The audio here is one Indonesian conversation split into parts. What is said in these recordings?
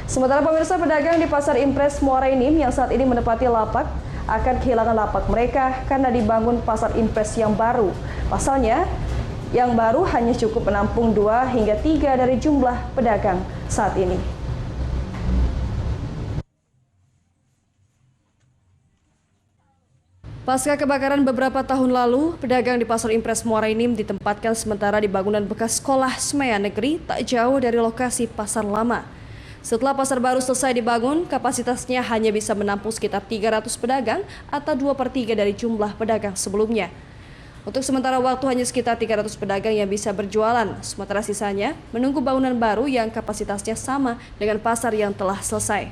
Sementara pemirsa, pedagang di Pasar Impres Muara Enim yang saat ini menempati lapak akan kehilangan lapak mereka karena dibangun Pasar Impres yang baru. Pasalnya, yang baru hanya cukup menampung 2 hingga 3 dari jumlah pedagang saat ini. Pasca kebakaran beberapa tahun lalu, pedagang di Pasar Impres Muara Enim ditempatkan sementara di bangunan bekas sekolah Semeya Negeri tak jauh dari lokasi pasar lama. Setelah pasar baru selesai dibangun, kapasitasnya hanya bisa menampung sekitar 300 pedagang atau 2/3 dari jumlah pedagang sebelumnya. Untuk sementara waktu hanya sekitar 300 pedagang yang bisa berjualan, sementara sisanya menunggu bangunan baru yang kapasitasnya sama dengan pasar yang telah selesai.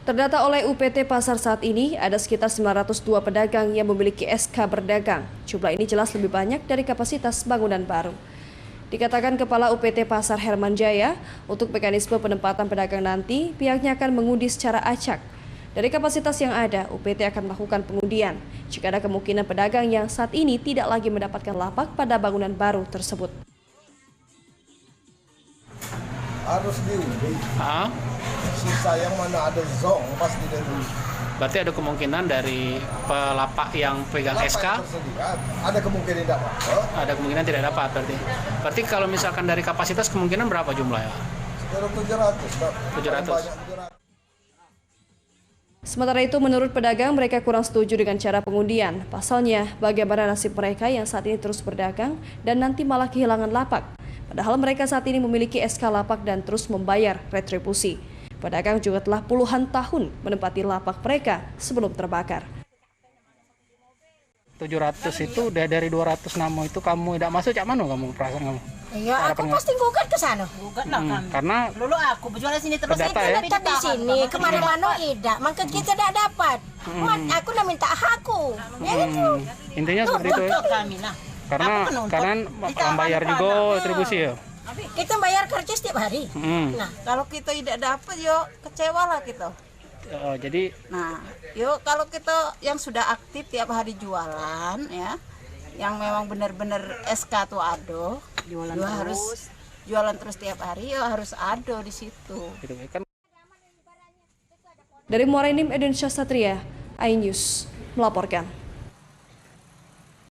Terdata oleh UPT Pasar saat ini, ada sekitar 902 pedagang yang memiliki SK berdagang. Jumlah ini jelas lebih banyak dari kapasitas bangunan baru. Dikatakan Kepala UPT Pasar Herman Jaya, untuk mekanisme penempatan pedagang nanti, pihaknya akan mengundi secara acak. Dari kapasitas yang ada, UPT akan melakukan pengundian jika ada kemungkinan pedagang yang saat ini tidak lagi mendapatkan lapak pada bangunan baru tersebut. Harus diundi. Sisa yang mana ada zong pasti diundi. Berarti ada kemungkinan dari pelapak yang pegang SK? Ada kemungkinan tidak dapat. Ada kemungkinan tidak dapat berarti. Berarti kalau misalkan dari kapasitas kemungkinan berapa jumlahnya? Sekitar 700. Sementara itu, menurut pedagang, mereka kurang setuju dengan cara pengundian. Pasalnya, bagaimana nasib mereka yang saat ini terus berdagang dan nanti malah kehilangan lapak. Padahal mereka saat ini memiliki SK lapak dan terus membayar retribusi. Pedagang juga telah puluhan tahun menempati lapak mereka sebelum terbakar. 700 itu udah dari 200 namo itu kamu tidak masuk, cak mana kamu perasaan kamu? Iya, aku pasti gugat ke sana. Gugat lah kan. Karena dulu aku berjualan sini terus terdata, itu ya? tetap di sini, kemana-mana tidak. Maka kita tidak dapat. Aku nak minta hakku. Ya itu. Intinya seperti itu ya? Karena membayar juga retribusi ya? Kita bayar kerja setiap hari. Nah, kalau kita tidak dapat, yo kecewa lah kita. Jadi, Nah, yo kalau kita yang sudah aktif tiap hari jualan, ya, yang memang benar-benar SK tuh ada, jualan terus. Harus jualan terus tiap hari, yo harus ada di situ. gitu kan? Dari Muara Enim, Indonesia Satria, iNews melaporkan.